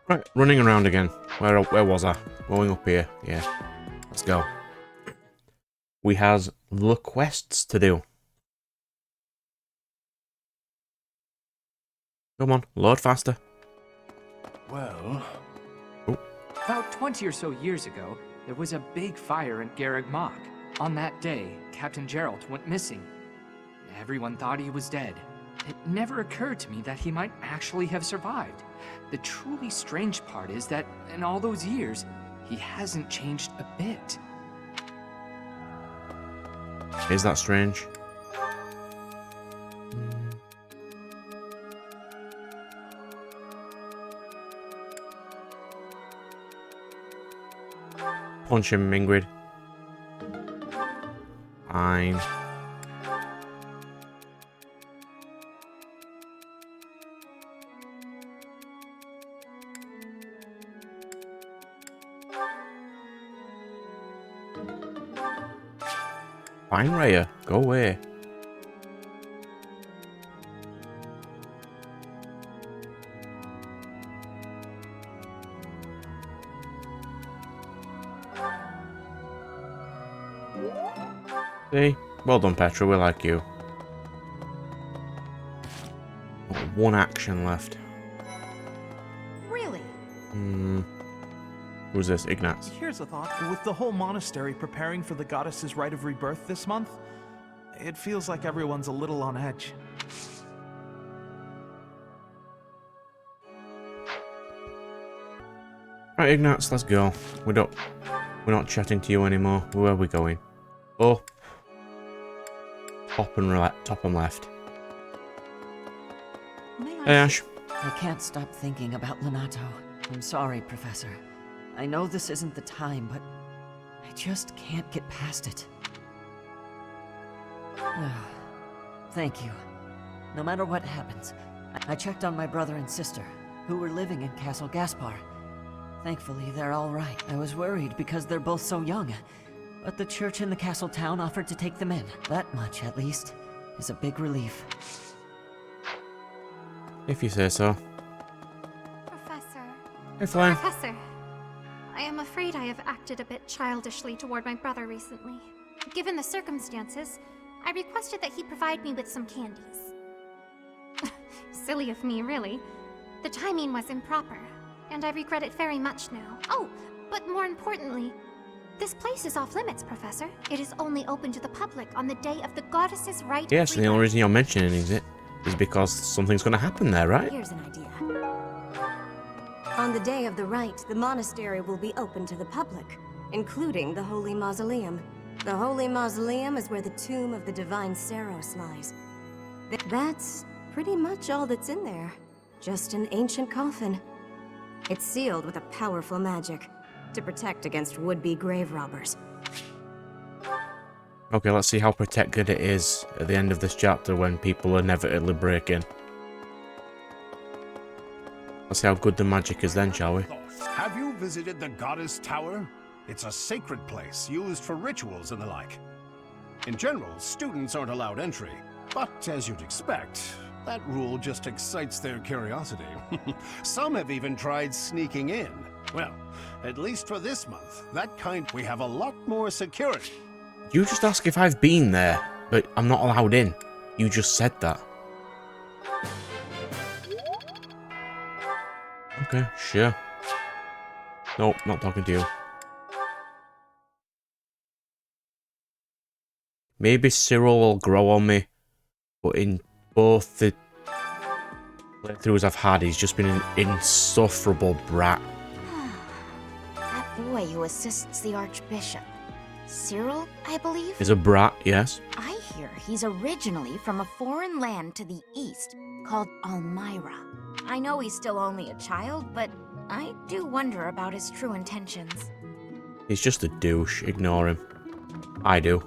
Right, running around again. Where was I? Going up here. Yeah. Let's go. We has the quests to do. Come on, load faster. Well... Oh. About 20 or so years ago, there was a big fire in Garreg Mach. On that day, Captain Gerald went missing. Everyone thought he was dead. It never occurred to me that he might actually have survived. The truly strange part is that in all those years, he hasn't changed a bit. Is that strange? Punch him, Ingrid. Fine. Fine, Raya. Go away. See? Well done, Petra. We like you. One action left. Really? Who's this? Ignatz. Here's a thought. With the whole monastery preparing for the goddess's rite of rebirth this month, it feels like everyone's a little on edge. Right, Ignatz, let's go. We're not chatting to you anymore. Where are we going? Oh. Top and left. Hey, Ash. I can't stop thinking about Lenato. I'm sorry, Professor. I know this isn't the time, but I just can't get past it. Thank you. No matter what happens, I checked on my brother and sister, who were living in Castle Gaspar. Thankfully, they're all right. I was worried because they're both so young, but the church in the castle town offered to take them in. That much, at least, is a big relief. If you say so. Professor. Hey, Flame. Professor. I am afraid I have acted a bit childishly toward my brother recently. Given the circumstances, I requested that he provide me with some candies. Silly of me, really. The timing was improper, and I regret it very much now. Oh, but more importantly, this place is off limits, Professor. It is only open to the public on the day of the goddess's rite. Yes, and the only reason you're mentioning it is because something's going to happen there, right? Here's an idea. On the day of the rite, the monastery will be open to the public, including the Holy Mausoleum. The Holy Mausoleum is where the tomb of the Divine Saros lies. That's pretty much all that's in there. Just an ancient coffin. It's sealed with a powerful magic to protect against would-be grave robbers. Okay, let's see how protected it is at the end of this chapter when people inevitably break in. Let's see how good the magic is then, shall we? Have you visited the Goddess Tower? It's a sacred place used for rituals and the like. In general, students aren't allowed entry, but as you'd expect, that rule just excites their curiosity. Some have even tried sneaking in. Well, at least for this month, we have a lot more security. You just ask if I've been there, but I'm not allowed in. You just said that. Okay, sure. Nope, not talking to you. Maybe Cyril will grow on me, but in both the playthroughs I've had, he's just been an insufferable brat. That boy who assists the Archbishop. Cyril, I believe? He's a brat, yes. I hear he's originally from a foreign land to the east called Almyra. I know he's still only a child, but I do wonder about his true intentions. He's just a douche. Ignore him. I do.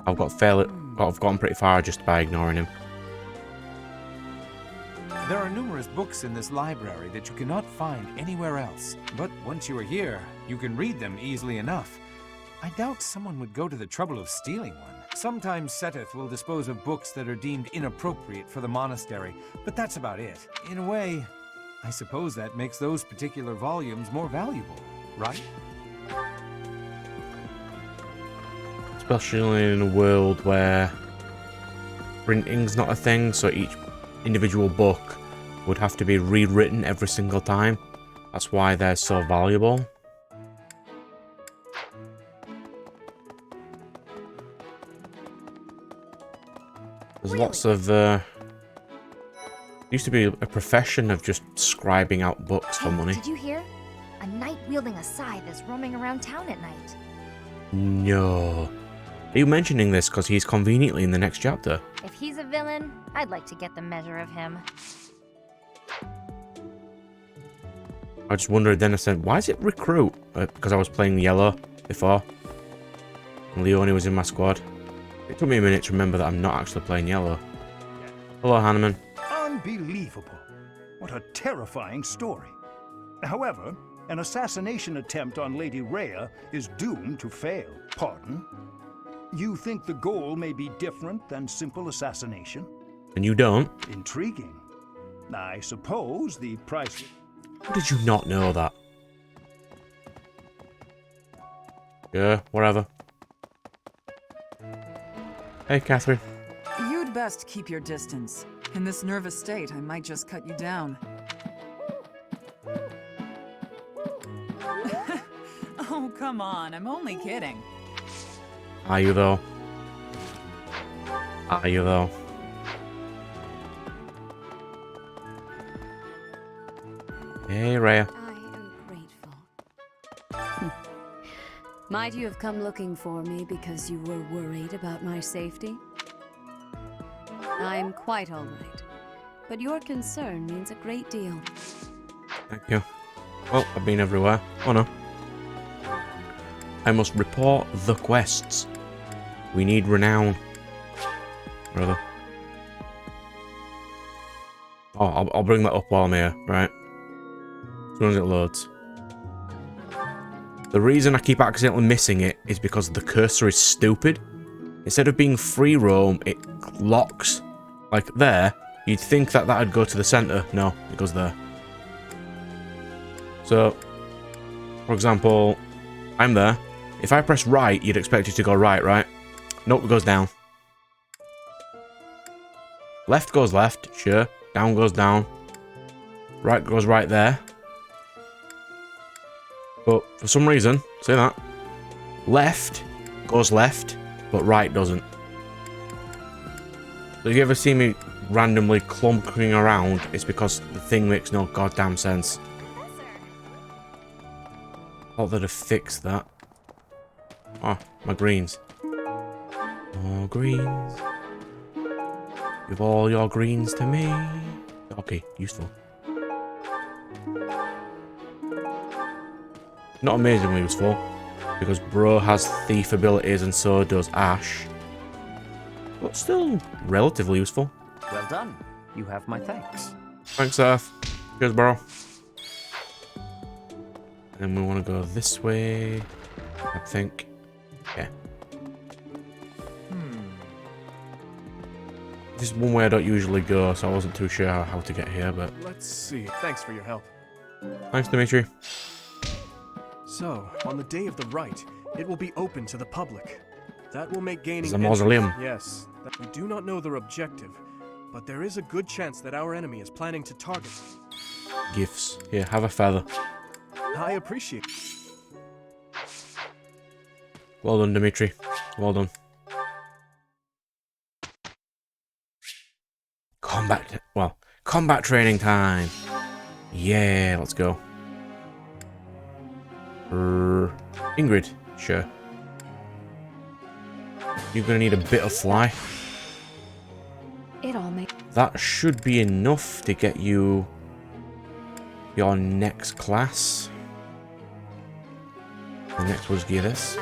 I've gotten pretty far just by ignoring him. There are numerous books in this library that you cannot find anywhere else. But once you are here, you can read them easily enough. I doubt someone would go to the trouble of stealing one. Sometimes Seteth will dispose of books that are deemed inappropriate for the monastery, but that's about it. In a way, I suppose that makes those particular volumes more valuable, right? Especially in a world where printing's not a thing, so each individual book would have to be rewritten every single time. That's why they're so valuable. There's lots of used to be a profession of just scribing out books for money. Did you hear? A knight wielding a scythe is roaming around town at night. No. Are you mentioning this because he's conveniently in the next chapter? If he's a villain, I'd like to get the measure of him. I just wondered then, I said, why is it recruit? Because I was playing yellow before. And Leone was in my squad. It took me a minute to remember that I'm not actually playing yellow. Hello, Hanneman. Unbelievable. What a terrifying story. However, an assassination attempt on Lady Rhea is doomed to fail. Pardon? You think the goal may be different than simple assassination? And you don't? Intriguing. I suppose the price... How did you not know that? Yeah, whatever. Hey, Catherine. You'd best keep your distance. In this nervous state, I might just cut you down. Oh, come on. I'm only kidding. Are you, though? Are you, though? Hey, Rhea. I am grateful. Might you have come looking for me because you were worried about my safety? I'm quite all right, but your concern means a great deal. Thank you. Well, I've been everywhere. Oh no. I must report the quests. We need renown. Rather. Oh, I'll bring that up while I'm here, right? As soon as it loads. The reason I keep accidentally missing it is because the cursor is stupid. Instead of being free roam, it locks. Like there, you'd think that that'd go to the center. No, it goes there. So, for example, I'm there. If I press right, you'd expect it to go right, right? Nope, it goes down. Left goes left, sure. Down goes down. Right goes right there. But for some reason, see that? Left goes left, but right doesn't. So if you ever see me randomly clumping around, it's because the thing makes no goddamn sense. Thought they'd have fixed that. Oh, my greens. More greens. Give all your greens to me. Okay, useful. Not amazingly useful, because Bro has thief abilities and so does Ash. But still relatively useful. Well done. You have my thanks. Thanks, Earth. Cheers, Bro. And we want to go this way, I think. Yeah. This is one way I don't usually go, so I wasn't too sure how to get here, but... Let's see. Thanks for your help. Thanks, Dimitri. So, on the day of the rite, it will be open to the public. That will make gaining It's a mausoleum. Yes. We do not know their objective, but there is a good chance that our enemy is planning to target. Gifts. Here, have a feather. I appreciate it. Well done, Dimitri. Well done. Combat training time. Yeah, let's go. Ingrid, sure. You're gonna need a bit of fly. It all makes... That should be enough to get you your next class. The next one's gear this.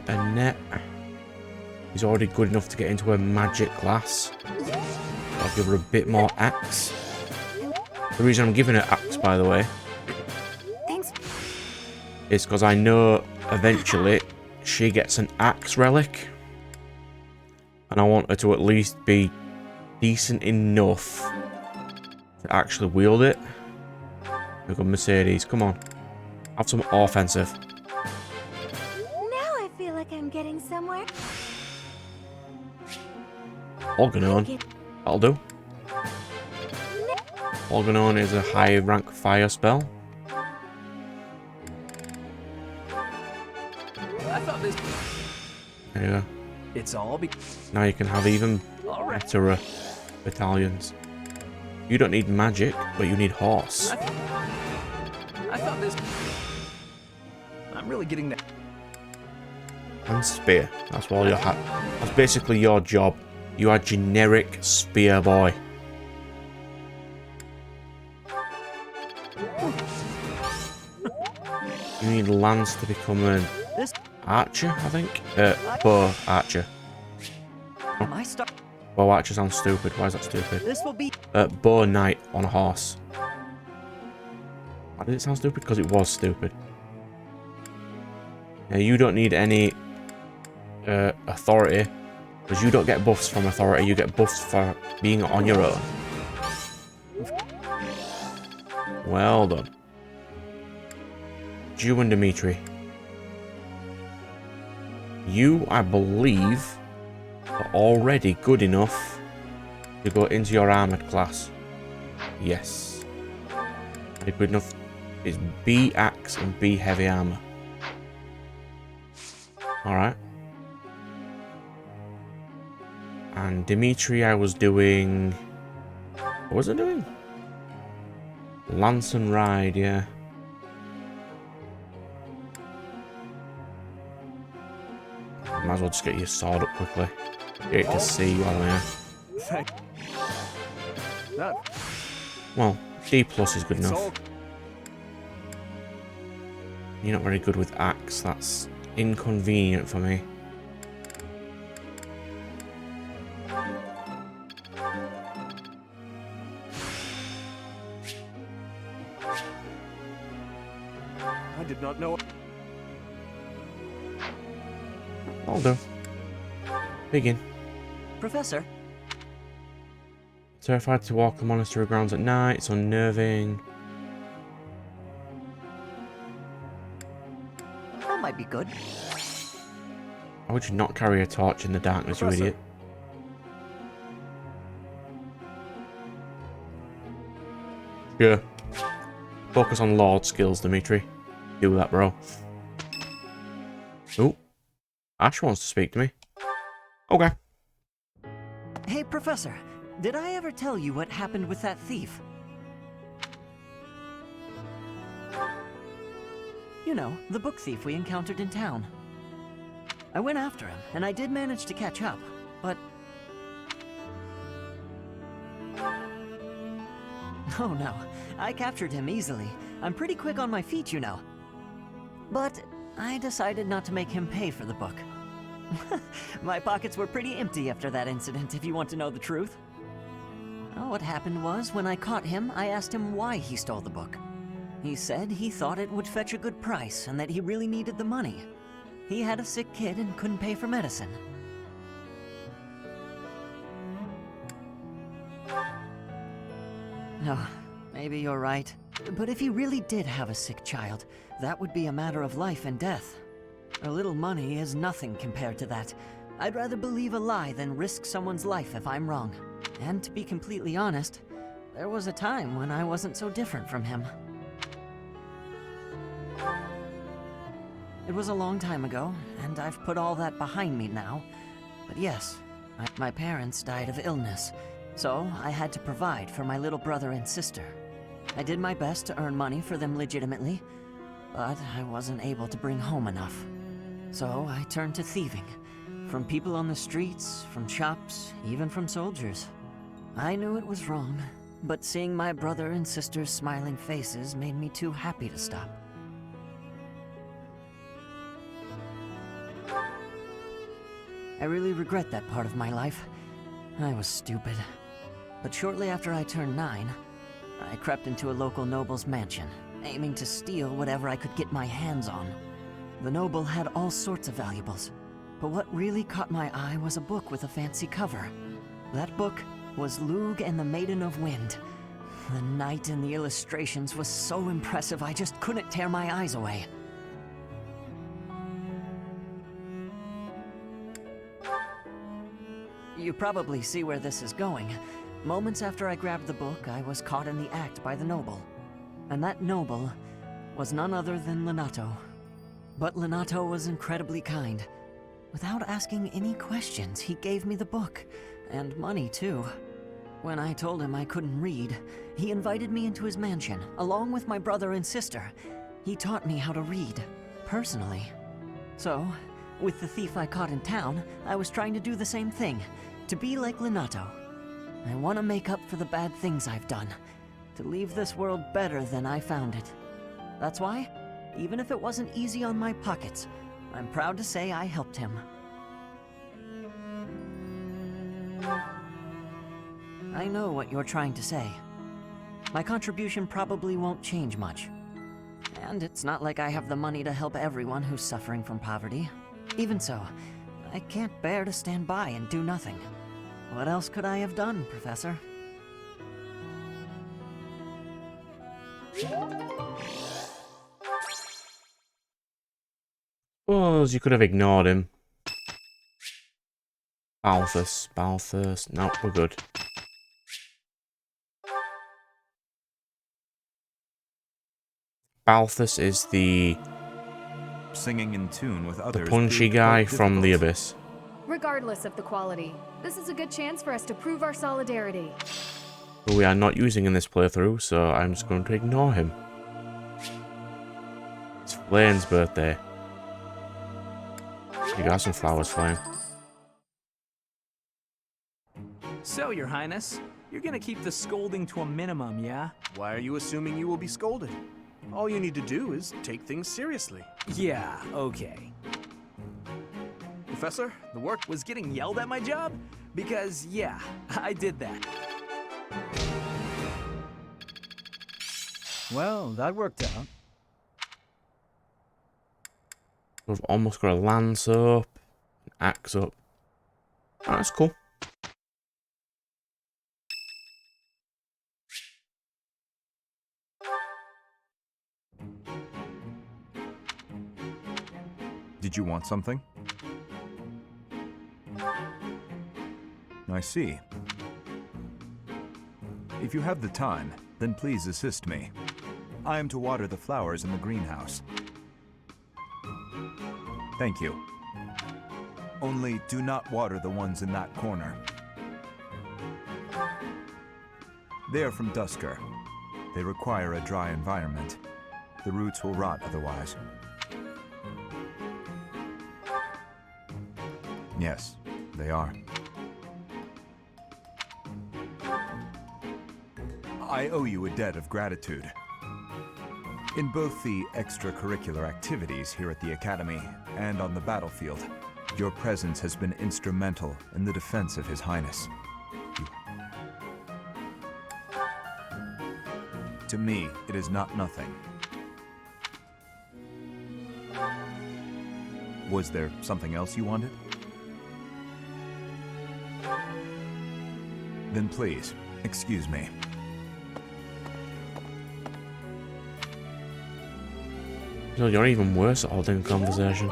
A net. He's already good enough to get into a magic class. I'll give her a bit more axe. The reason I'm giving her axe, by the way, Thanks. is because I know eventually she gets an axe relic. And I want her to at least be decent enough to actually wield it. We've got Mercedes, come on. Have some offensive. Now I feel like I'm getting somewhere. Organon. That'll do. Organon is a high rank fire spell. I thought this. There you go. It's all Now you can have even better battalions. You don't need magic, but you need horse. I thought this. I'm really getting that. And spear. That's all your that's basically your job. You are generic spear boy. You need Lance to become an archer, I think. Bow archer. Am I stuck? Bow archer sounds stupid. Why is that stupid? This will be. Bow knight on a horse. Why did it sound stupid? Because it was stupid. Now you don't need any authority, because you don't get buffs from authority. You get buffs for being on your own. Well done. You and Dimitri. You, I believe, are already good enough to go into your armored class. Yes. You're good enough. It's B axe and B heavy armor. Alright. And Dimitri, I was doing... What was I doing? Lance and ride, yeah. Might as well just get your sword up quickly. Get it to see while I'm here. Well, D plus is good enough. You're not very good with axe. That's inconvenient for me. I did not know. I'll do. Begin. Professor? Terrified to walk the monastery grounds at night. It's unnerving. That might be good. Why would you not carry a torch in the darkness, Professor. you idiot? Yeah. Focus on Lord skills, Dimitri. Do that, bro. Oh. Ash wants to speak to me. Okay. Hey, Professor. Did I ever tell you what happened with that thief? You know, the book thief we encountered in town. I went after him, and I did manage to catch up, but... Oh no, I captured him easily. I'm pretty quick on my feet, you know. But I decided not to make him pay for the book. My pockets were pretty empty after that incident, if you want to know the truth. Well, what happened was, when I caught him, I asked him why he stole the book. He said he thought it would fetch a good price, and that he really needed the money. He had a sick kid and couldn't pay for medicine. Oh, maybe you're right. But if he really did have a sick child, that would be a matter of life and death. A little money is nothing compared to that. I'd rather believe a lie than risk someone's life if I'm wrong. And to be completely honest, there was a time when I wasn't so different from him. It was a long time ago, and I've put all that behind me now. But yes, my parents died of illness, so I had to provide for my little brother and sister. I did my best to earn money for them legitimately, but I wasn't able to bring home enough. So I turned to thieving. From people on the streets, from shops, even from soldiers. I knew it was wrong, but seeing my brother and sister's smiling faces made me too happy to stop. I really regret that part of my life. I was stupid. But shortly after I turned 9, I crept into a local noble's mansion, aiming to steal whatever I could get my hands on. The noble had all sorts of valuables, but what really caught my eye was a book with a fancy cover. That book was Lug and the Maiden of Wind. The knight in the illustrations was so impressive I just couldn't tear my eyes away. You probably see where this is going. Moments after I grabbed the book, I was caught in the act by the noble. And that noble was none other than Lenato. But Lenato was incredibly kind. Without asking any questions, he gave me the book, and money too. When I told him I couldn't read, he invited me into his mansion, along with my brother and sister. He taught me how to read, personally. So, with the thief I caught in town, I was trying to do the same thing, to be like Lenato. I want to make up for the bad things I've done, to leave this world better than I found it. That's why, even if it wasn't easy on my pockets, I'm proud to say I helped him. I know what you're trying to say. My contribution probably won't change much. And it's not like I have the money to help everyone who's suffering from poverty. Even so, I can't bear to stand by and do nothing. What else could I have done, Professor? Suppose you could have ignored him. Balthus. No, we're good. Balthus is the singing in tune with others. The punchy guy from the Abyss. Regardless of the quality, this is a good chance for us to prove our solidarity. Who we are not using in this playthrough, so I'm just going to ignore him. It's Flane's birthday. You got some flowers for him. So, Your Highness, you're gonna keep the scolding to a minimum, yeah? Why are you assuming you will be scolded? All you need to do is take things seriously. Yeah, okay. Professor, the work was getting yelled at my job? Because, yeah, I did that. Well, that worked out. We've almost got a lance up, an axe up. Oh, that's cool. Did you want something? I see. If you have the time, then please assist me. I am to water the flowers in the greenhouse. Thank you. Only do not water the ones in that corner. They are from Dusker. They require a dry environment. The roots will rot otherwise. Yes, they are. I owe you a debt of gratitude. In both the extracurricular activities here at the Academy and on the battlefield, your presence has been instrumental in the defense of His Highness. To me, it is not nothing. Was there something else you wanted? Then please, excuse me. You're even worse at holding a conversation.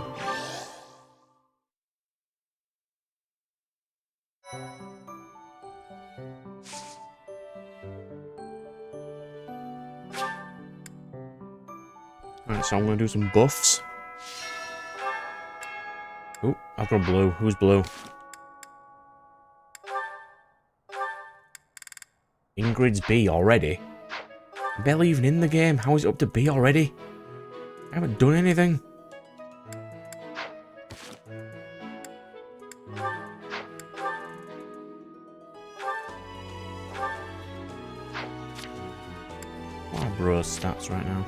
Alright, so I'm gonna do some buffs. Oh, I've got blue. Who's blue? Ingrid's B already? Barely even in the game. How is it up to B already? I haven't done anything. What are bro's stats right now?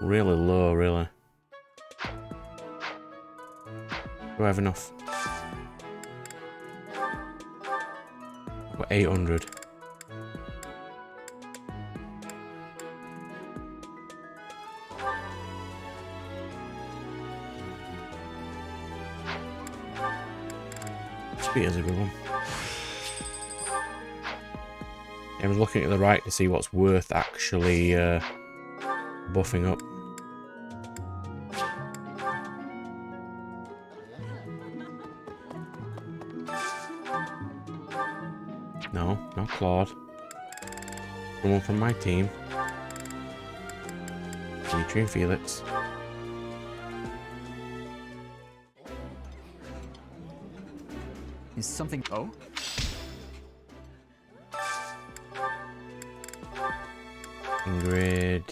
Really low, really. Do I have enough? I've got 800. Speed is a good one. I was looking to the right to see what's worth actually buffing up. No, not Claude. Someone from my team. Dimitri and Felix. Is something... Oh? Ingrid.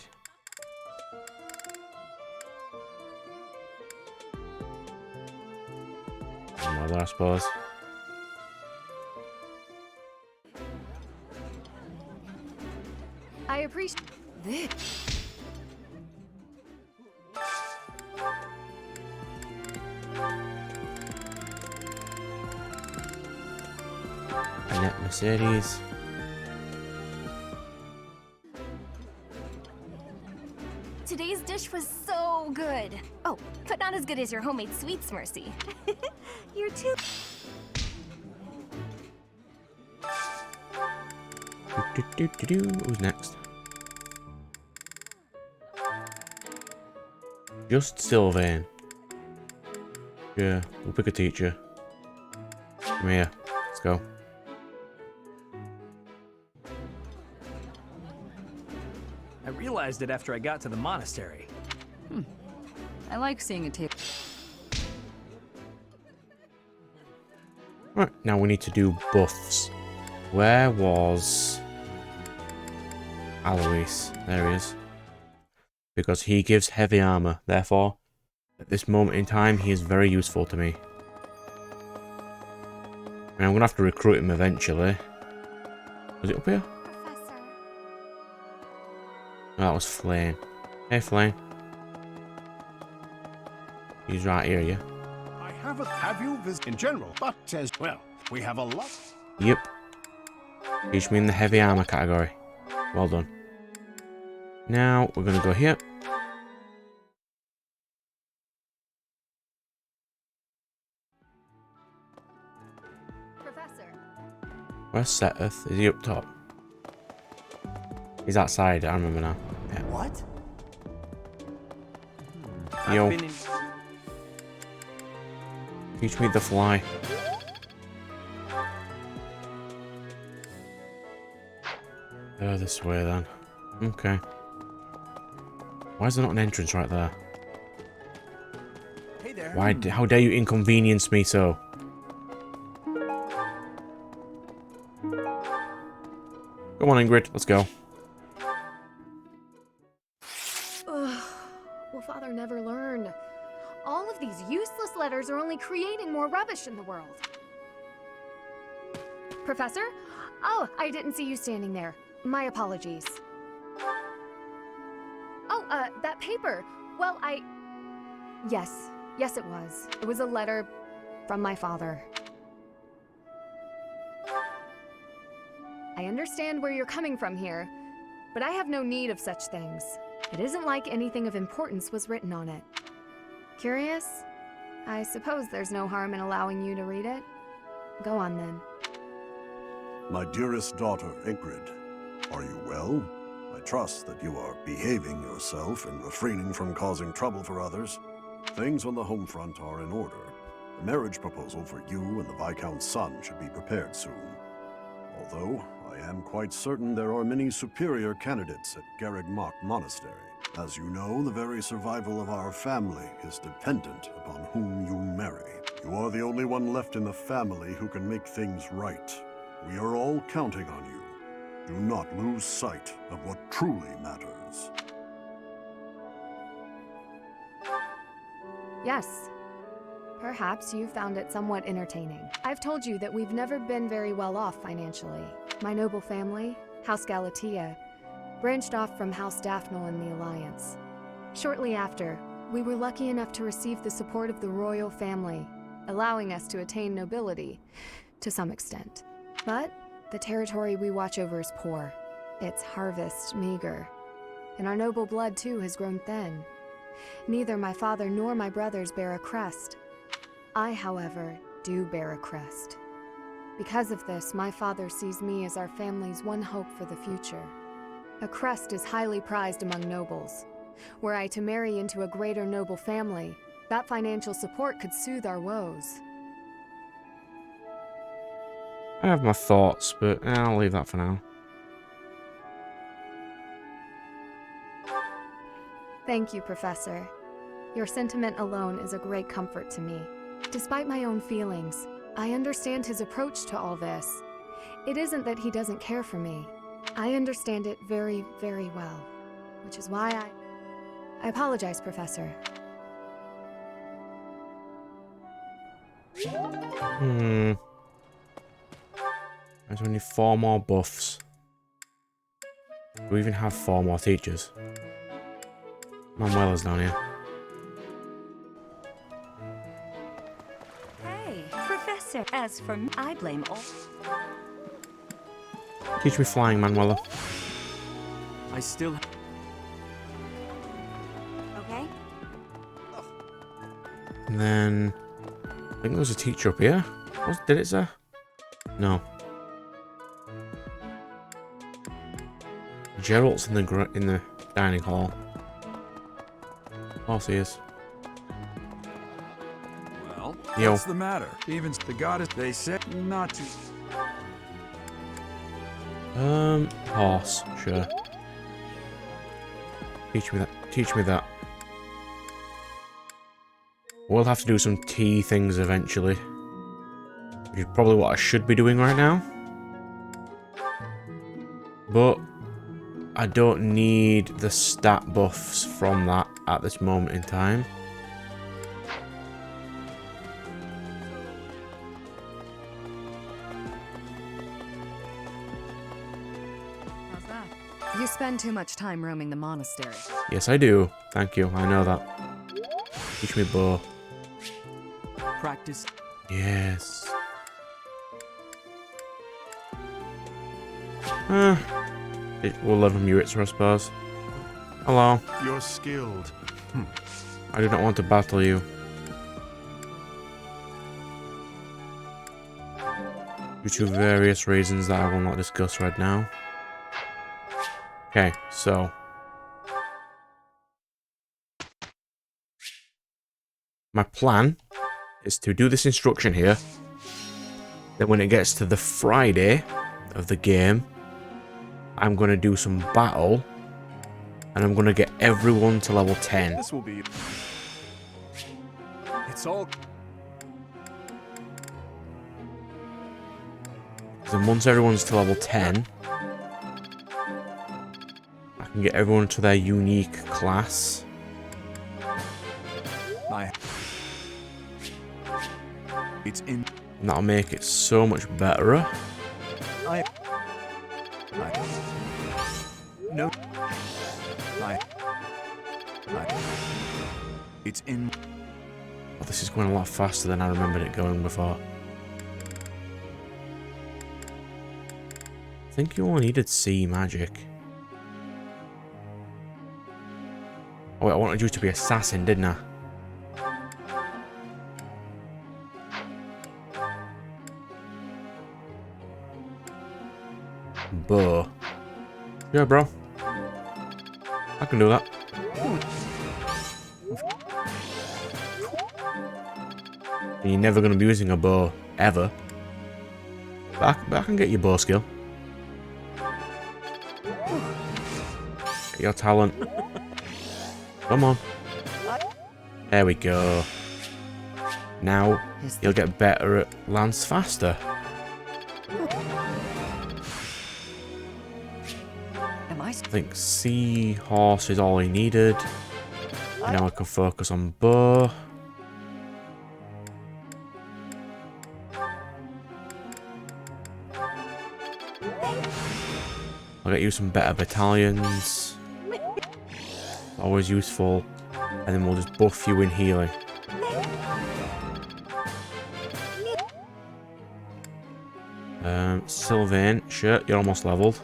Mother, I suppose. I appreciate this. Annette Mercedes. Today's dish was so good. Oh, but not as good as your homemade sweets, Mercy. You're too... Who's next? Just Sylvain. Yeah, we'll pick a teacher. Come here. Let's go. I realized it after I got to the monastery. I like seeing a table. Right, now we need to do buffs. Where was Alois? There he is. Because he gives heavy armor, therefore, at this moment in time, he is very useful to me. And I'm gonna have to recruit him eventually. Was it up here? Professor. No, that was Flame. Hey, Flame. He's right here, yeah? I have you visited in general, but as well, we have a lot. Yep. Teach me in the heavy armor category. Well done. Now, we're gonna go here. Professor. Where's Setheth? Is he up top? He's outside, I remember now. Yeah. What? Yo. I've been in... Teach me the fly. This way then. Okay. Why is there not an entrance right there? Hey there. How dare you inconvenience me so? Come on, Ingrid, let's go. Ugh. Will Father never learn? All of these useless letters are only creating more rubbish in the world. Professor? Oh, I didn't see you standing there. My apologies. Oh, that paper. Well, Yes, it was. It was a letter from my father. I understand where you're coming from here, but I have no need of such things. It isn't like anything of importance was written on it. Curious? I suppose there's no harm in allowing you to read it. Go on then. My dearest daughter, Ingrid, are you well? I trust that you are behaving yourself and refraining from causing trouble for others. Things on the home front are in order. The marriage proposal for you and the Viscount's son should be prepared soon. Although, I am quite certain there are many superior candidates at Garreg Mach Monastery. As you know, the very survival of our family is dependent upon whom you marry. You are the only one left in the family who can make things right. We are all counting on you. Do not lose sight of what truly matters. Yes. Perhaps you found it somewhat entertaining. I've told you that we've never been very well off financially. My noble family, House Galatea, branched off from House Daphne in the Alliance. Shortly after, we were lucky enough to receive the support of the royal family, allowing us to attain nobility, to some extent. But the territory we watch over is poor, its harvest meager, and our noble blood too has grown thin. Neither my father nor my brothers bear a crest. I, however, do bear a crest. Because of this, my father sees me as our family's one hope for the future. A crest is highly prized among nobles. Were I to marry into a greater noble family, that financial support could soothe our woes. I have my thoughts, but I'll leave that for now. Thank you, Professor. Your sentiment alone is a great comfort to me. Despite my own feelings, I understand his approach to all this. It isn't that he doesn't care for me. I understand it very, very well, which is why I apologize, Professor. There's only 4 more buffs. Do we even have 4 more teachers? Manuela's down here. Hey, Professor. As for me, I blame all. Teach me flying, Manuela. I still... Okay. And then... I think there was a teacher up here. Did it say? No. Gerald's in the dining hall. Oh, he is. Well, Yo. what's the matter? Even the goddess, they said not to. Horse, sure. Teach me that. Teach me that. We'll have to do some tea things eventually. Which is probably what I should be doing right now. But I don't need the stat buffs from that at this moment in time. How's that? You spend too much time roaming the monastery. Yes, I do. Thank you. I know that. Teach me bow. Practice. Yes. We'll level Muritzer, I suppose. Hello. You're skilled. I do not want to battle you. Due to various reasons that I will not discuss right now. Okay, so. My plan is to do this instruction here. Then when it gets to the Friday of the game, I'm going to do some battle. And I'm going to get everyone to level 10. This will be... It's all... So once everyone's to level 10, I can get everyone to their unique class. It's in. And that'll make it so much better. No. It's in. Oh, this is going a lot faster than I remembered it going before. I think you only needed sea magic. Oh wait, I wanted you to be assassin, didn't I? Bow. Yeah, bro. I can do that. You're never going to be using a bow, ever. But I can get your bow skill. Get your talent. Come on. There we go. Now, you'll get better at lance faster. I think sea horse is all he needed. Now I can focus on bow. I'll get you some better battalions. Always useful. And then we'll just buff you in healing. Sylvain, sure, you're almost leveled.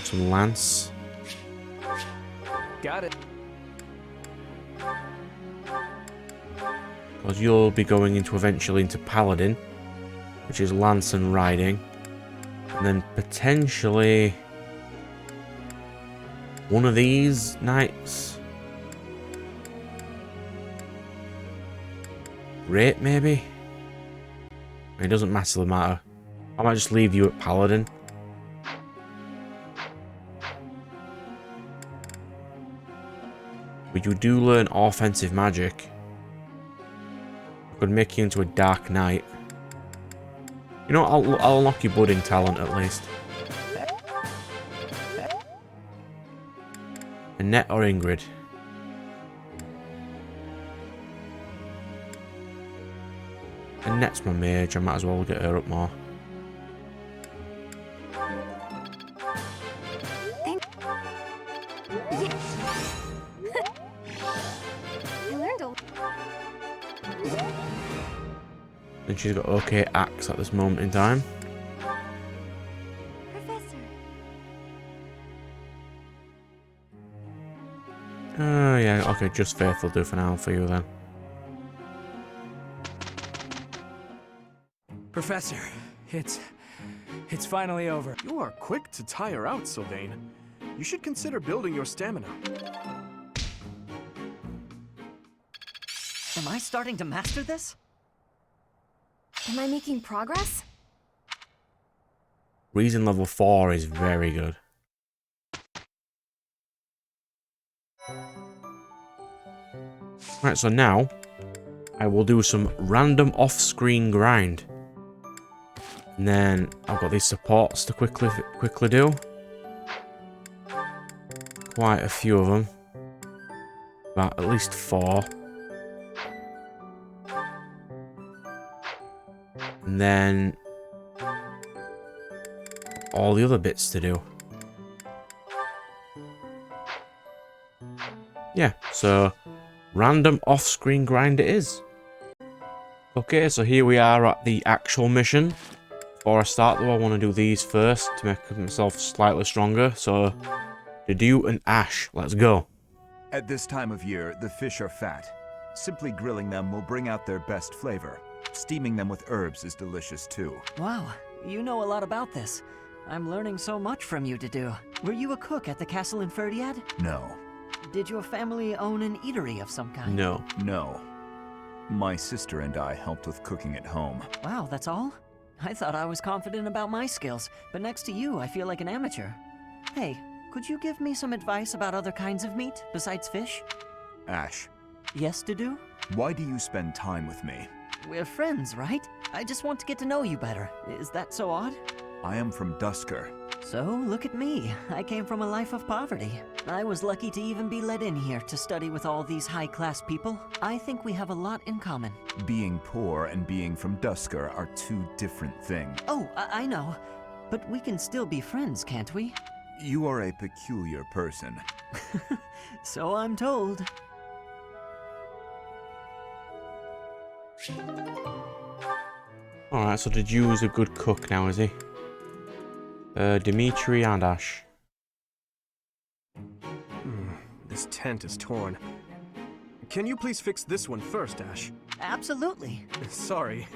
Some lance. Got it. Because you'll be going into eventually into Paladin, which is lance and riding. And then potentially one of these knights. Great, maybe? It doesn't massively matter. I might just leave you at Paladin. But you do learn offensive magic. I could make you into a Dark Knight. You know what, I'll unlock your budding talent at least. Annette or Ingrid? Annette's my mage, I might as well get her up more. And she's got okay axe at this moment in time. Professor. Oh yeah, okay, just Faith will do for now for you then. Professor, it's finally over. You are quick to tire out, Sylvain. You should consider building your stamina. Am I starting to master this? Am I making progress? Reason level 4 is very good. Right, so now I will do some random off-screen grind. And then I've got these supports to quickly do. Quite a few of them. About at least 4. And then all the other bits to do. Yeah, so random off-screen grind it is. Okay, so here we are at the actual mission. Before I start though, I want to do these first to make myself slightly stronger. So, Dedu and Ash, let's go. At this time of year, the fish are fat. Simply grilling them will bring out their best flavor. Steaming them with herbs is delicious too. Wow, you know a lot about this. I'm learning so much from you, Dedu. Were you a cook at the castle in Ferdiad? No. Did your family own an eatery of some kind? No. No. My sister and I helped with cooking at home. Wow, that's all? I thought I was confident about my skills, but next to you, I feel like an amateur. Hey, could you give me some advice about other kinds of meat besides fish? Ash. Yes, Dedu? Why do you spend time with me? We're friends, right? I just want to get to know you better. Is that so odd? I am from Dusker. So, look at me. I came from a life of poverty. I was lucky to even be let in here to study with all these high-class people. I think we have a lot in common. Being poor and being from Dusker are two different things. Oh, I know. But we can still be friends, can't we? You are a peculiar person. So I'm told. Alright, so Dedu is a good cook now, is he? Dimitri and Ash. This tent is torn. Can you please fix this one first, Ash? Absolutely. Sorry.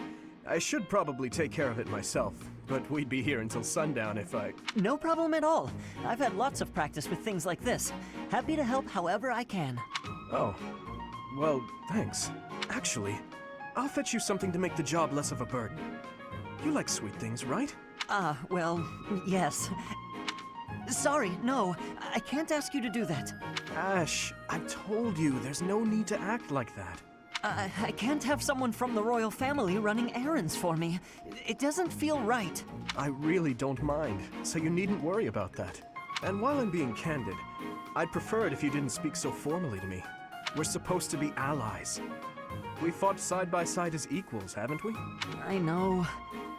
I should probably take care of it myself, but we'd be here until sundown if I... No problem at all. I've had lots of practice with things like this. Happy to help however I can. Oh. Well, thanks. Actually, I'll fetch you something to make the job less of a burden. You like sweet things, right? Well, yes. Sorry, no. I can't ask you to do that. Ash, I told you, there's no need to act like that. I can't have someone from the royal family running errands for me. It doesn't feel right. I really don't mind, so you needn't worry about that. And while I'm being candid, I'd prefer it if you didn't speak so formally to me. We're supposed to be allies. We fought side by side as equals, haven't we? I know.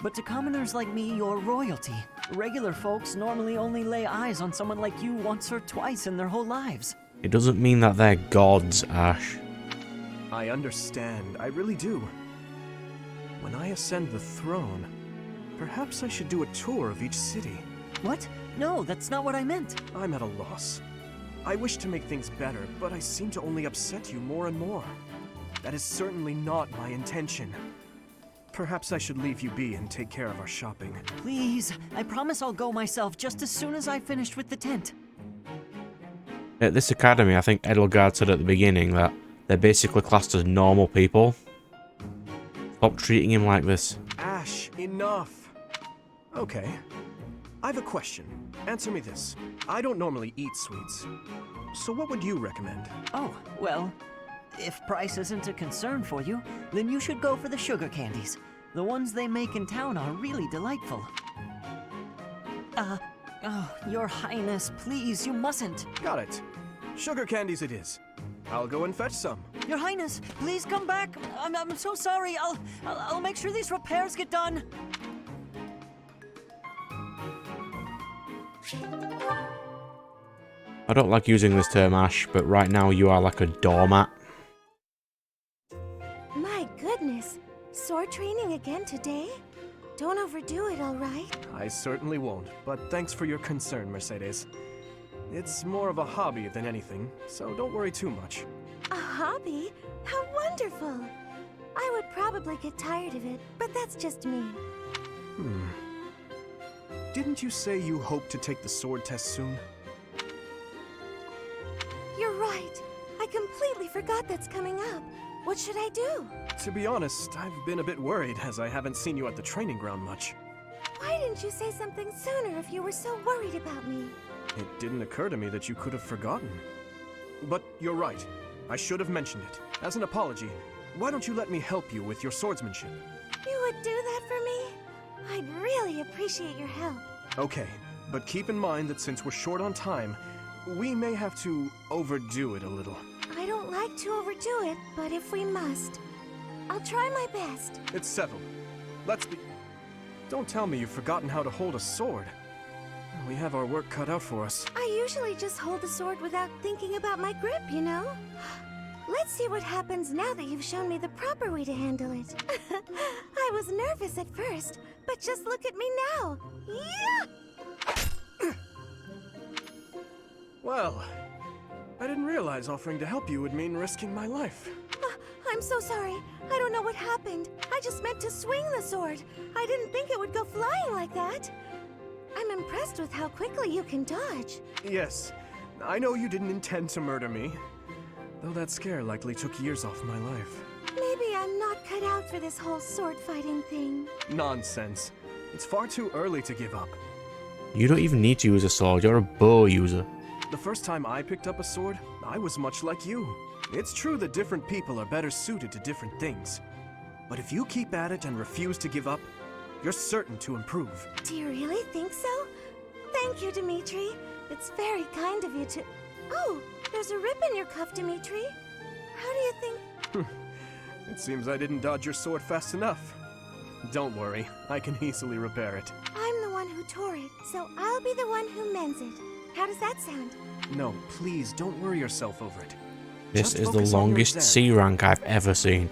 But to commoners like me, you're royalty. Regular folks normally only lay eyes on someone like you once or twice in their whole lives. It doesn't mean that they're gods, Ash. I understand, I really do. When I ascend the throne, perhaps I should do a tour of each city. What? No, that's not what I meant. I'm at a loss. I wish to make things better, but I seem to only upset you more and more. That is certainly not my intention. Perhaps I should leave you be and take care of our shopping. Please, I promise I'll go myself just as soon as I've finished with the tent. At this academy, I think Edelgard said at the beginning that they're basically classed as normal people. Stop treating him like this. Ash, enough! Okay. I have a question. Answer me this. I don't normally eat sweets. So what would you recommend? Oh, well, if price isn't a concern for you, then you should go for the sugar candies. The ones they make in town are really delightful. Oh, Your Highness, please, you mustn't. Got it. Sugar candies it is. I'll go and fetch some. Your Highness, please come back. I'm so sorry. I'll make sure these repairs get done. I don't like using this term, Ash, but right now you are like a doormat. My goodness. Sword training again today? Don't overdo it, all right? I certainly won't, but thanks for your concern, Mercedes. It's more of a hobby than anything, so don't worry too much. A hobby? How wonderful! I would probably get tired of it, but that's just me. Didn't you say you hope to take the sword test soon? You're right. I completely forgot that's coming up. What should I do? To be honest, I've been a bit worried as I haven't seen you at the training ground much. Why didn't you say something sooner if you were so worried about me? It didn't occur to me that you could have forgotten. But you're right. I should have mentioned it. As an apology, why don't you let me help you with your swordsmanship? You would do that for me? I'd really appreciate your help. Okay, but keep in mind that since we're short on time, we may have to overdo it a little. I don't like to overdo it, but if we must, I'll try my best. It's settled. Let's be... Don't tell me you've forgotten how to hold a sword. We have our work cut out for us. I usually just hold the sword without thinking about my grip, you know? Let's see what happens now that you've shown me the proper way to handle it. I was nervous at first, but just look at me now. Yeah! Well, I didn't realize offering to help you would mean risking my life. I'm so sorry. I don't know what happened. I just meant to swing the sword. I didn't think it would go flying like that. I'm impressed with how quickly you can dodge. Yes, I know you didn't intend to murder me, though that scare likely took years off my life. Maybe I'm not cut out for this whole sword fighting thing. Nonsense. It's far too early to give up. You don't even need to use a sword, you're a bow user. The first time I picked up a sword, I was much like you. It's true that different people are better suited to different things. But if you keep at it and refuse to give up, you're certain to improve. Do you really think so? Thank you, Dimitri. It's very kind of you to... Oh, there's a rip in your cuff, Dimitri. How do you think... It seems I didn't dodge your sword fast enough. Don't worry, I can easily repair it. I'm the one who tore it, so I'll be the one who mends it. How does that sound? No, please, don't worry yourself over it. This Just is the focus on your longest exam. C rank I've ever seen.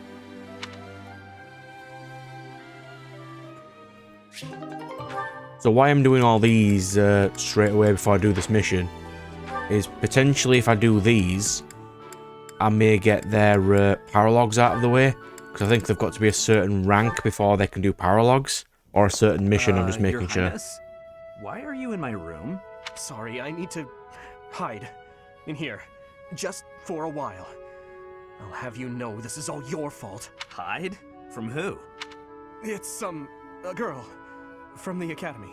So why I'm doing all these straight away before I do this mission is potentially if I do these, I may get their paralogs out of the way, because I think they've got to be a certain rank before they can do paralogs, or a certain mission. I'm just making Your sure. Highness? Why are you in my room? Sorry, I need to hide in here, just for a while. I'll have you know this is all your fault. Hide? From who? It's, a girl from the academy.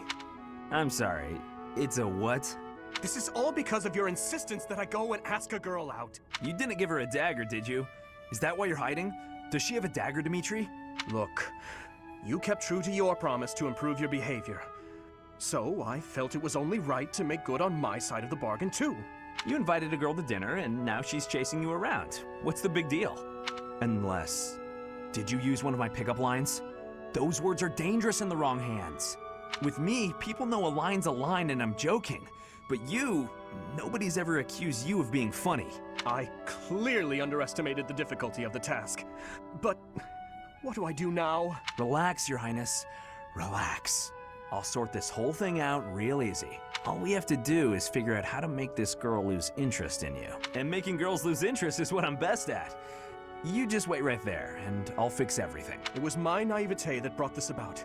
I'm sorry, it's a what? This is all because of your insistence that I go and ask a girl out. You didn't give her a dagger, did you? Is that why you're hiding? Does she have a dagger, Dimitri? Look, you kept true to your promise to improve your behavior. So I felt it was only right to make good on my side of the bargain, too. You invited a girl to dinner, and now she's chasing you around. What's the big deal? Unless... Did you use one of my pickup lines? Those words are dangerous in the wrong hands. With me, people know a line's a line and I'm joking. But you, nobody's ever accused you of being funny. I clearly underestimated the difficulty of the task. But what do I do now? Relax, Your Highness. Relax. I'll sort this whole thing out real easy. All we have to do is figure out how to make this girl lose interest in you. And making girls lose interest is what I'm best at. You just wait right there, and I'll fix everything. It was my naivete that brought this about.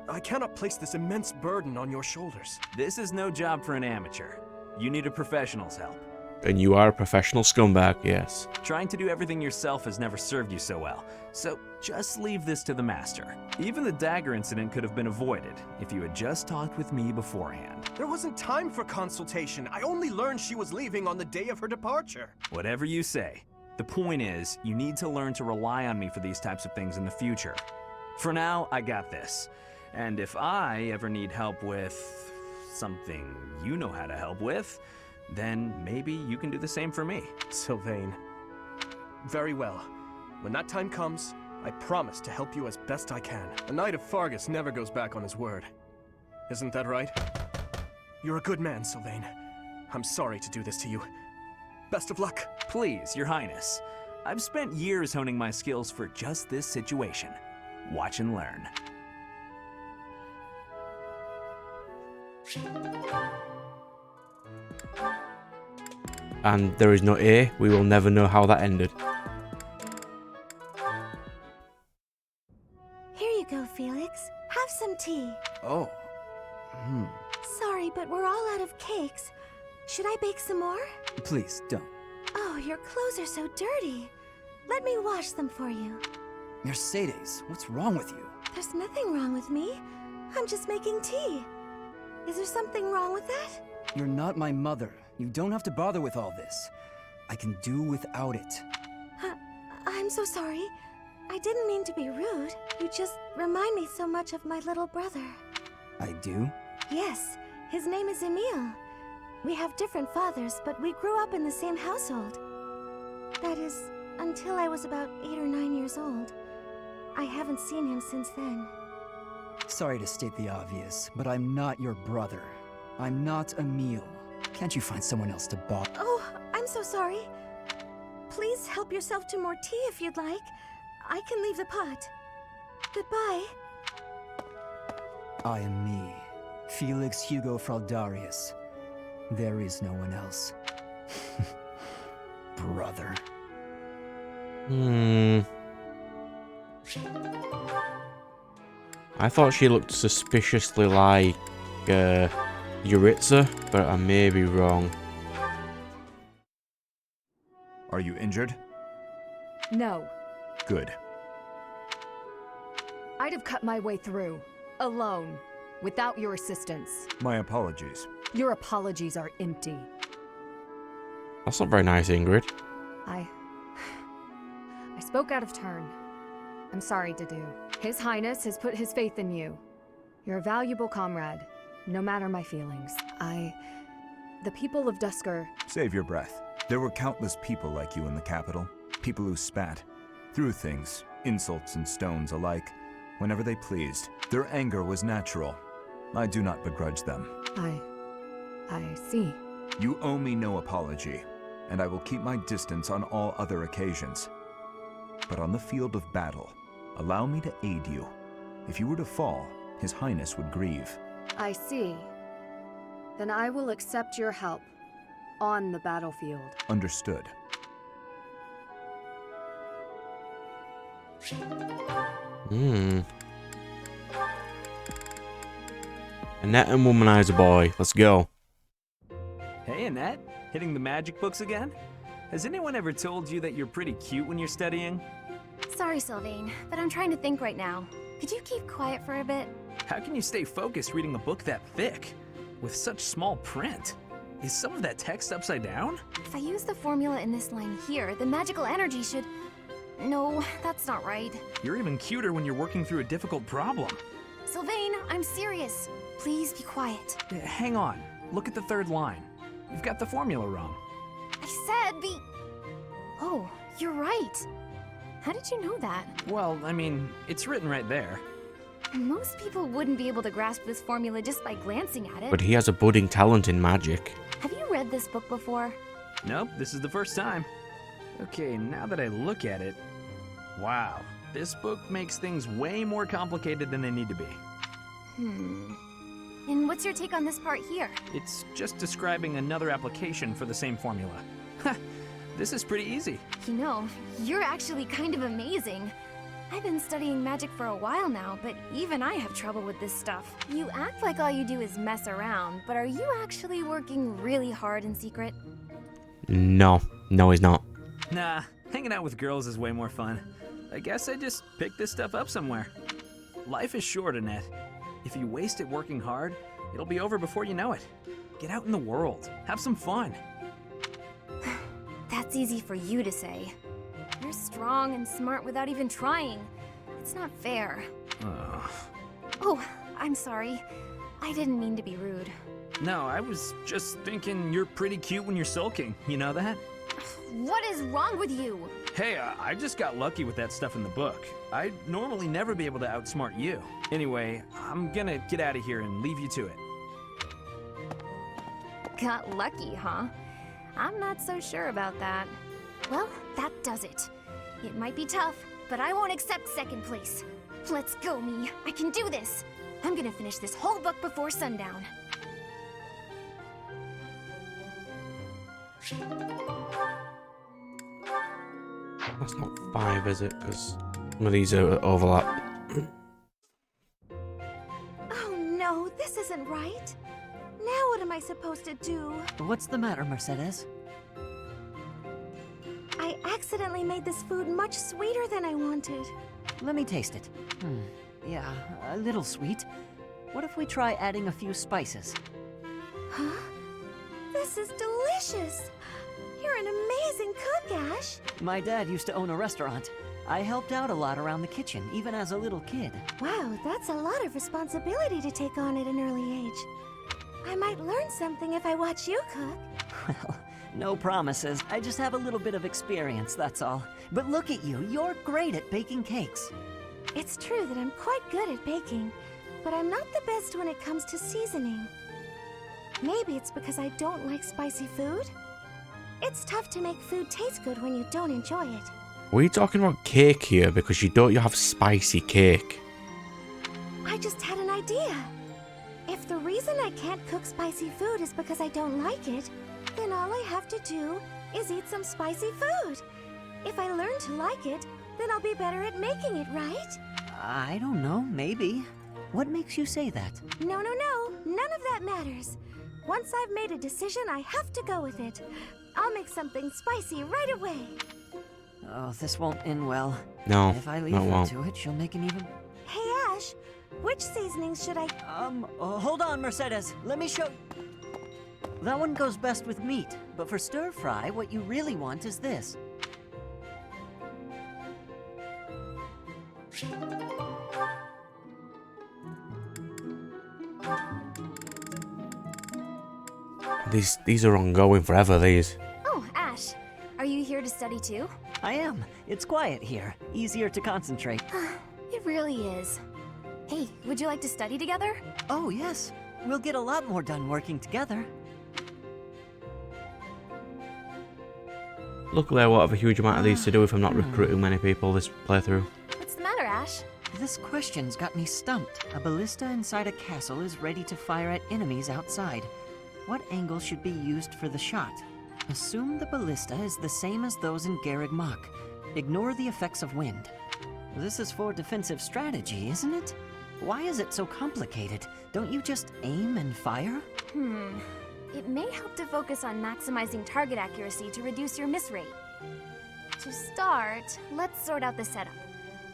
I cannot place this immense burden on your shoulders. This is no job for an amateur. You need a professional's help. And you are a professional scumbag, yes. Trying to do everything yourself has never served you so well, so just leave this to the master. Even the dagger incident could have been avoided if you had just talked with me beforehand. There wasn't time for consultation. I only learned she was leaving on the day of her departure. Whatever you say. The point is, you need to learn to rely on me for these types of things in the future. For now, I got this. And if I ever need help with something you know how to help with, then maybe you can do the same for me. Sylvain. Very well. When that time comes, I promise to help you as best I can. A knight of Fargus never goes back on his word. Isn't that right? You're a good man, Sylvain. I'm sorry to do this to you. Best of luck. Please, Your Highness. I've spent years honing my skills for just this situation. Watch and learn. And there is no A. We will never know how that ended. Here you go, Felix. Have some tea. Oh. Sorry, but we're all out of cakes. Should I bake some more? Please, don't. Oh, your clothes are so dirty. Let me wash them for you. Mercedes, what's wrong with you? There's nothing wrong with me. I'm just making tea. Is there something wrong with that? You're not my mother. You don't have to bother with all this. I can do without it. I'm so sorry. I didn't mean to be rude. You just remind me so much of my little brother. I do? Yes, his name is Emile. We have different fathers, but we grew up in the same household. That is, until I was about 8 or 9 years old. I haven't seen him since then. Sorry to state the obvious, but I'm not your brother. I'm not Emile. Can't you find someone else to bother? Oh, I'm so sorry. Please help yourself to more tea if you'd like. I can leave the pot. Goodbye. I am me, Felix Hugo Fraldarius. There is no one else. Brother. I thought she looked suspiciously like Yuritsa, but I may be wrong. Are you injured? No. Good. I'd have cut my way through, alone, without your assistance. My apologies. Your apologies are empty. That's not very nice, Ingrid. I spoke out of turn. I'm sorry, Dedu. His Highness has put his faith in you. You're a valuable comrade, no matter my feelings. The people of Dusker... Save your breath. There were countless people like you in the capital. People who spat, threw things, insults and stones alike, whenever they pleased. Their anger was natural. I do not begrudge them. I see. You owe me no apology, and I will keep my distance on all other occasions. But on the field of battle, allow me to aid you. If you were to fall, His Highness would grieve. I see. Then I will accept your help on the battlefield. Understood. Annette and Womanizer Boy. Let's go. Hey, Annette. Hitting the magic books again? Has anyone ever told you that you're pretty cute when you're studying? Sorry, Sylvain, but I'm trying to think right now. Could you keep quiet for a bit? How can you stay focused reading a book that thick? With such small print? Is some of that text upside down? If I use the formula in this line here, the magical energy should... No, that's not right. You're even cuter when you're working through a difficult problem. Sylvain, I'm serious. Please be quiet. Hang on. Look at the third line. You've got the formula wrong. I said the... Oh, you're right. How did you know that? Well, I mean, it's written right there. Most people wouldn't be able to grasp this formula just by glancing at it. But he has a budding talent in magic. Have you read this book before? Nope, this is the first time. Okay, now that I look at it... Wow, this book makes things way more complicated than they need to be. And what's your take on this part here? It's just describing another application for the same formula. This is pretty easy. You know, you're actually kind of amazing. I've been studying magic for a while now, but even I have trouble with this stuff. You act like all you do is mess around, but are you actually working really hard in secret? No, he's not. Nah, hanging out with girls is way more fun. I guess I just picked this stuff up somewhere. Life is short, Annette. If you waste it working hard, it'll be over before you know it. Get out in the world. Have some fun. That's easy for you to say. You're strong and smart without even trying. It's not fair. Oh, I'm sorry. I didn't mean to be rude. No, I was just thinking you're pretty cute when you're sulking. You know that? What is wrong with you? Hey, I just got lucky with that stuff in the book. I'd normally never be able to outsmart you. Anyway, I'm gonna get out of here and leave you to it. Got lucky, huh? I'm not so sure about that. Well, that does it. It might be tough, but I won't accept second place. Let's go, me. I can do this. I'm gonna finish this whole book before sundown. That's not 5, is it? Because some of these are overlap. Oh no, this isn't right. Now what am I supposed to do? What's the matter, Mercedes? I accidentally made this food much sweeter than I wanted. Let me taste it. Yeah, a little sweet. What if we try adding a few spices? Huh? This is delicious! You're an amazing cook, Ash! My dad used to own a restaurant. I helped out a lot around the kitchen, even as a little kid. Wow, that's a lot of responsibility to take on at an early age. I might learn something if I watch you cook. Well, no promises. I just have a little bit of experience, that's all. But look at you, you're great at baking cakes. It's true that I'm quite good at baking, but I'm not the best when it comes to seasoning. Maybe it's because I don't like spicy food? It's tough to make food taste good when you don't enjoy it. Are you talking about cake here? Because you have spicy cake. I just had an idea. If the reason I can't cook spicy food is because I don't like it, then all I have to do is eat some spicy food. If I learn to like it, then I'll be better at making it, right? I don't know, maybe. What makes you say that? No. None of that matters. Once I've made a decision, I have to go with it. I'll make something spicy right away. Oh, this won't end well. No, if I leave that her won't. to it, she'll make an even... Hey, Ash, which seasonings should I... Hold on, Mercedes. Let me show... That one goes best with meat, but for stir-fry, what you really want is this. These are ongoing forever, these. Oh, Ash, are you here to study too? I am. It's quiet here. Easier to concentrate. It really is. Hey, would you like to study together? Oh, yes. We'll get a lot more done working together. Luckily, I won't have a huge amount of these to do if I'm not recruiting many people this playthrough. What's the matter, Ash? This question's got me stumped. A ballista inside a castle is ready to fire at enemies outside. What angle should be used for the shot? Assume the ballista is the same as those in Garreg Mach. Ignore the effects of wind. This is for defensive strategy, isn't it? Why is it so complicated? Don't you just aim and fire? It may help to focus on maximizing target accuracy to reduce your miss rate. To start, let's sort out the setup.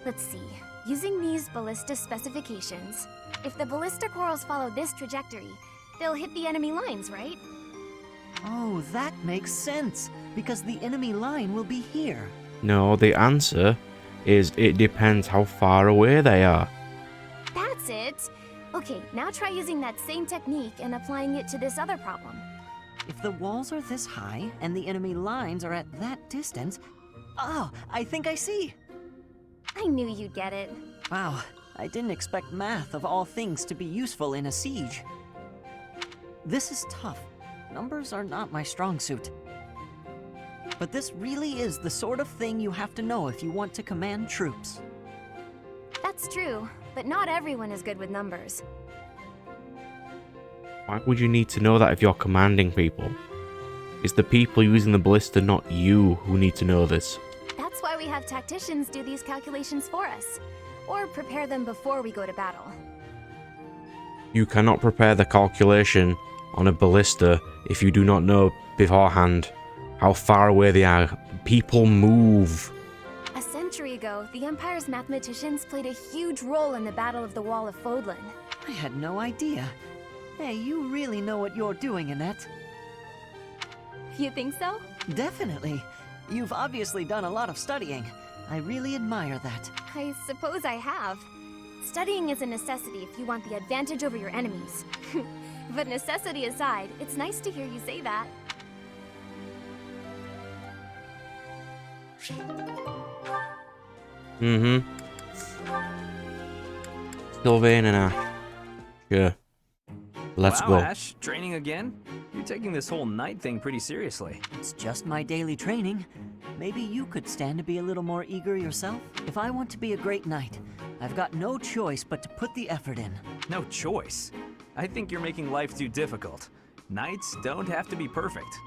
Let's see. Using these ballista specifications, if the ballista corals follow this trajectory, they'll hit the enemy lines, right? Oh, that makes sense, because the enemy line will be here. No, the answer is it depends how far away they are. That's it! Okay, now try using that same technique and applying it to this other problem. If the walls are this high and the enemy lines are at that distance... Oh, I think I see! I knew you'd get it. Wow, I didn't expect math of all things to be useful in a siege. This is tough. Numbers are not my strong suit. But this really is the sort of thing you have to know if you want to command troops. That's true, but not everyone is good with numbers. Why would you need to know that if you're commanding people? It's the people using the ballista, not you, who need to know this. That's why we have tacticians do these calculations for us, or prepare them before we go to battle. You cannot prepare the calculation on a ballista if you do not know beforehand how far away they are. People move. A century ago, the Empire's mathematicians played a huge role in the Battle of the Wall of Fodlan. I had no idea. Hey, you really know what you're doing, Annette. You think so? Definitely. You've obviously done a lot of studying. I really admire that. I suppose I have. Studying is a necessity if you want the advantage over your enemies. But necessity aside, it's nice to hear you say that. Sylvain and Ash. Sure. Let's wow, go. Ash, training again? You're taking this whole knight thing pretty seriously. It's just my daily training. Maybe you could stand to be a little more eager yourself? If I want to be a great knight, I've got no choice but to put the effort in. No choice? I think you're making life too difficult. Knights don't have to be perfect.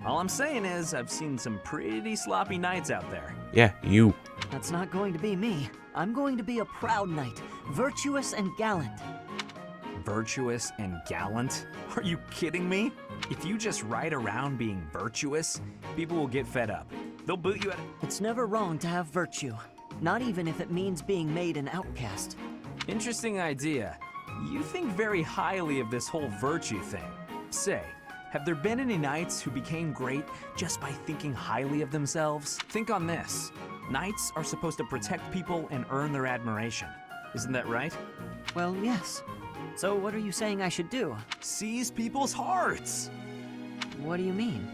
All I'm saying is, I've seen some pretty sloppy knights out there. Yeah, you. That's not going to be me. I'm going to be a proud knight, virtuous and gallant. Virtuous and gallant? Are you kidding me? If you just ride around being virtuous, people will get fed up. They'll boot you out. It's never wrong to have virtue, not even if it means being made an outcast. Interesting idea. You think very highly of this whole virtue thing. Say, have there been any knights who became great just by thinking highly of themselves? Think on this. Knights are supposed to protect people and earn their admiration. Isn't that right? Well, yes. So what are you saying I should do? Seize people's hearts! What do you mean?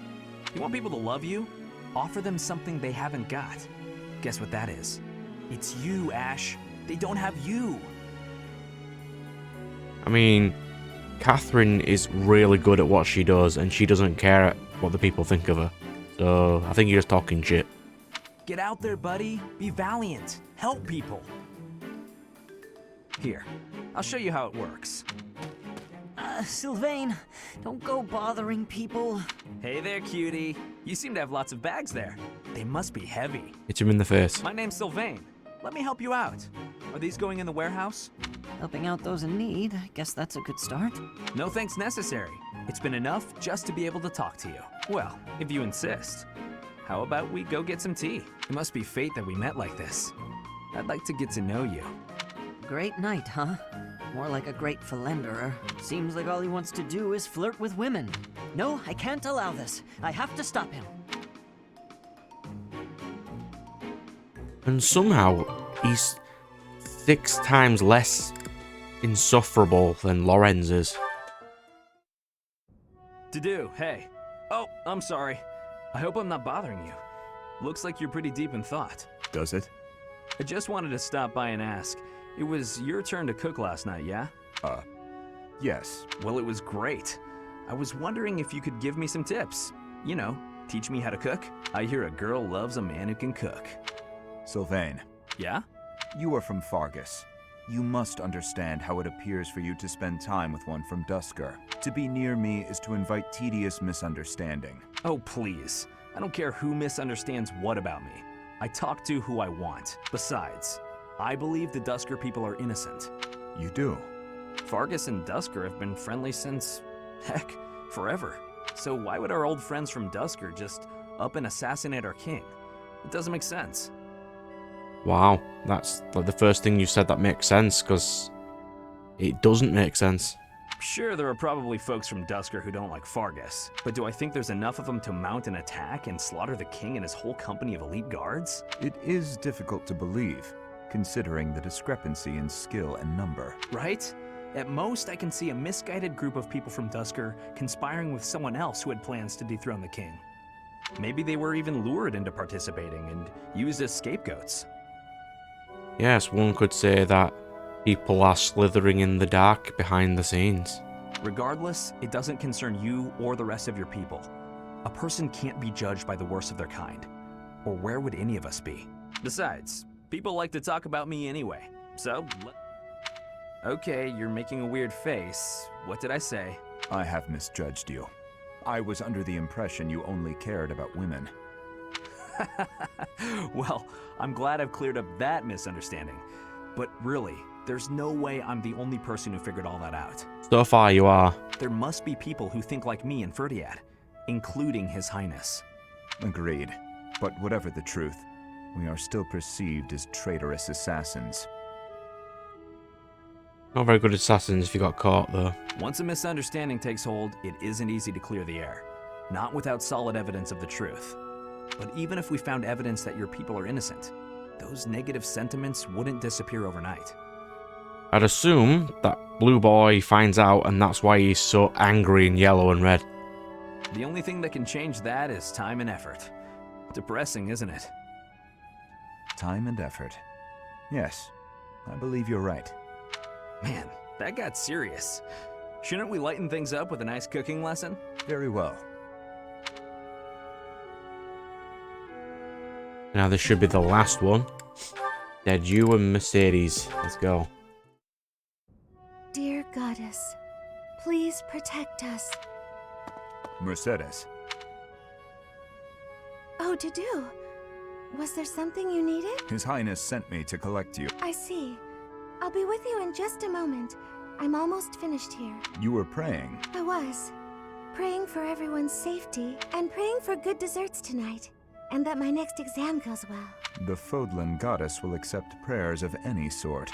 You want people to love you? Offer them something they haven't got. Guess what that is? It's you, Ash. They don't have you. I mean, Catherine is really good at what she does, and she doesn't care what the people think of her. So, I think you're just talking shit. Get out there, buddy. Be valiant. Help people. Here, I'll show you how it works. Sylvain, don't go bothering people. Hey there, cutie. You seem to have lots of bags there. They must be heavy. Hit him in the face. My name's Sylvain. Let me help you out. Are these going in the warehouse? Helping out those in need, I guess that's a good start. No thanks necessary. It's been enough just to be able to talk to you. Well, if you insist. How about we go get some tea? It must be fate that we met like this. I'd like to get to know you. Great night, huh? More like a great philanderer. Seems like all he wants to do is flirt with women. No, I can't allow this. I have to stop him. And somehow, he's 6 times less insufferable than Lorenz is. To do, hey. Oh, I'm sorry. I hope I'm not bothering you. Looks like you're pretty deep in thought. Does it? I just wanted to stop by and ask. It was your turn to cook last night, yeah? Yes. Well, it was great. I was wondering if you could give me some tips. You know, teach me how to cook. I hear a girl loves a man who can cook. Sylvain. Yeah? You are from Fargus. You must understand how it appears for you to spend time with one from Dusker. To be near me is to invite tedious misunderstanding. Oh, please. I don't care who misunderstands what about me. I talk to who I want. Besides, I believe the Dusker people are innocent. You do? Fargus and Dusker have been friendly since, heck, forever. So why would our old friends from Dusker just up and assassinate our king? It doesn't make sense. Wow, that's like the first thing you said that makes sense, because it doesn't make sense. Sure, there are probably folks from Dusker who don't like Fargus, but do I think there's enough of them to mount an attack and slaughter the king and his whole company of elite guards? It is difficult to believe, considering the discrepancy in skill and number. Right? At most, I can see a misguided group of people from Dusker conspiring with someone else who had plans to dethrone the king. Maybe they were even lured into participating and used as scapegoats. Yes, one could say that people are slithering in the dark behind the scenes. Regardless, it doesn't concern you or the rest of your people. A person can't be judged by the worst of their kind. Or where would any of us be? Besides, people like to talk about me anyway. So, okay, you're making a weird face. What did I say? I have misjudged you. I was under the impression you only cared about women. Well, I'm glad I've cleared up that misunderstanding. But really, there's no way I'm the only person who figured all that out. So far, you are. There must be people who think like me and Ferdiad, including His Highness. Agreed. But whatever the truth, we are still perceived as traitorous assassins. Not very good assassins if you got caught, though. Once a misunderstanding takes hold, it isn't easy to clear the air. Not without solid evidence of the truth. But even if we found evidence that your people are innocent, those negative sentiments wouldn't disappear overnight. I'd assume that blue boy finds out and that's why he's so angry in yellow and red. The only thing that can change that is time and effort. Depressing, isn't it? Time and effort. Yes, I believe you're right. Man, that got serious. Shouldn't we lighten things up with a nice cooking lesson? Very well. Now this should be the last one. Dead you and Mercedes. Let's go. Dear Goddess, please protect us. Mercedes. Oh, Dudu. Was there something you needed? His Highness sent me to collect you. I see. I'll be with you in just a moment. I'm almost finished here. You were praying. I was. Praying for everyone's safety, and praying for good desserts tonight. And that my next exam goes well. The Fodlan goddess will accept prayers of any sort.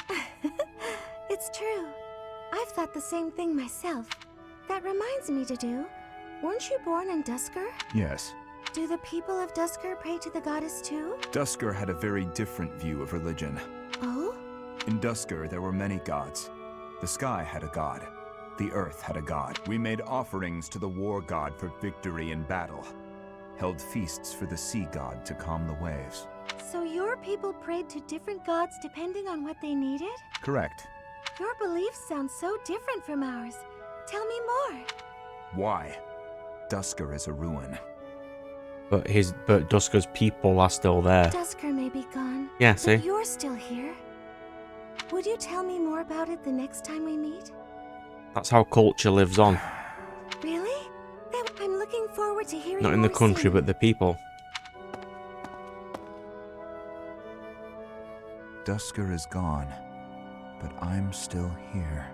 It's true. I've thought the same thing myself. That reminds me, Dudu. Weren't you born in Duskur? Yes. Do the people of Duskur pray to the goddess too? Duskur had a very different view of religion. Oh? In Duskur, there were many gods. The sky had a god. The earth had a god. We made offerings to the war god for victory in battle. Held feasts for the sea god to calm the waves. So your people prayed to different gods depending on what they needed? Correct. Your beliefs sound so different from ours. Tell me more. Why? Duskur is a ruin. But Duskar's people are still there. Duskur may be gone. Yeah, but see? You're still here. Would you tell me more about it the next time we meet? That's how culture lives on. Really? Then I'm looking forward to hearing Not in the more country, soon. but the people. Duskur is gone, but I'm still here.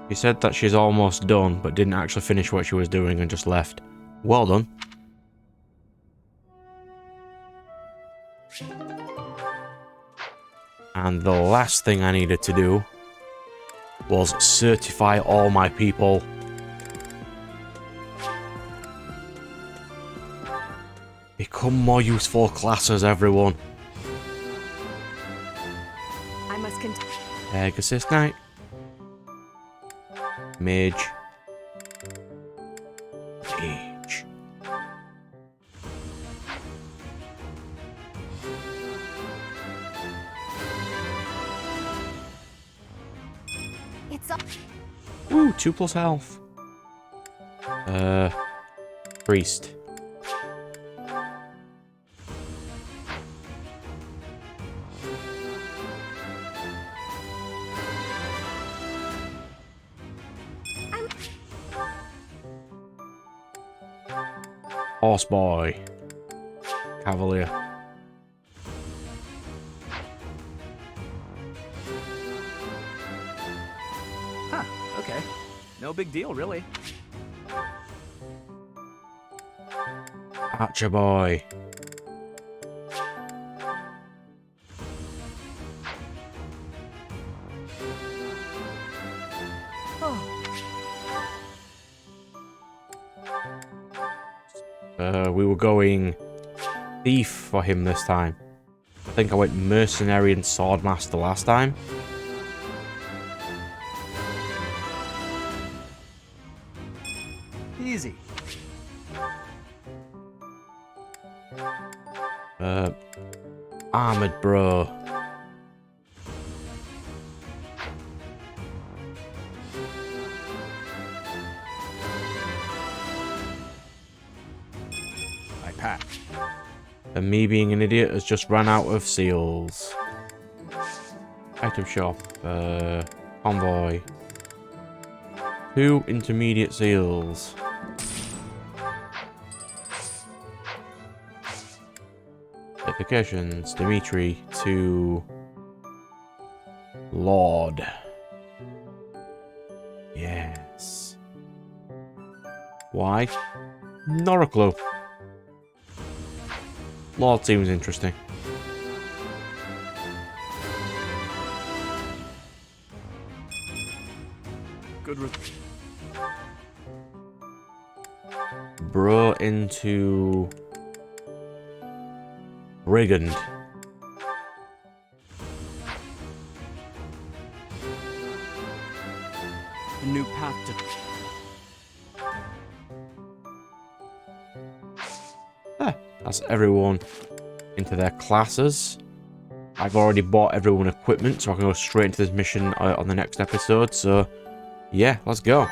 She said that she's almost done, but didn't actually finish what she was doing and just left. Well done. And the last thing I needed to do was certify all my people. Become more useful classes, everyone. I must Pegasus Knight. Mage. Mage. It's all. Ooh, 2+ health. Priest. Horseboy. Cavalier. Huh, okay. No big deal, really. Archer boy. We were going thief for him this time. I think I went mercenary and swordmaster last time. Easy. Armored bro. I packed. And me being an idiot has just run out of seals. Item shop. Convoy. 2 intermediate seals. Certifications. Dimitri to Lord. Yes. Why? Not a clue. Lord seems interesting. Good. Bro into Brigand. A new path to... That's everyone into their classes. I've already bought everyone equipment, so I can go straight into this mission on the next episode. So, yeah, let's go.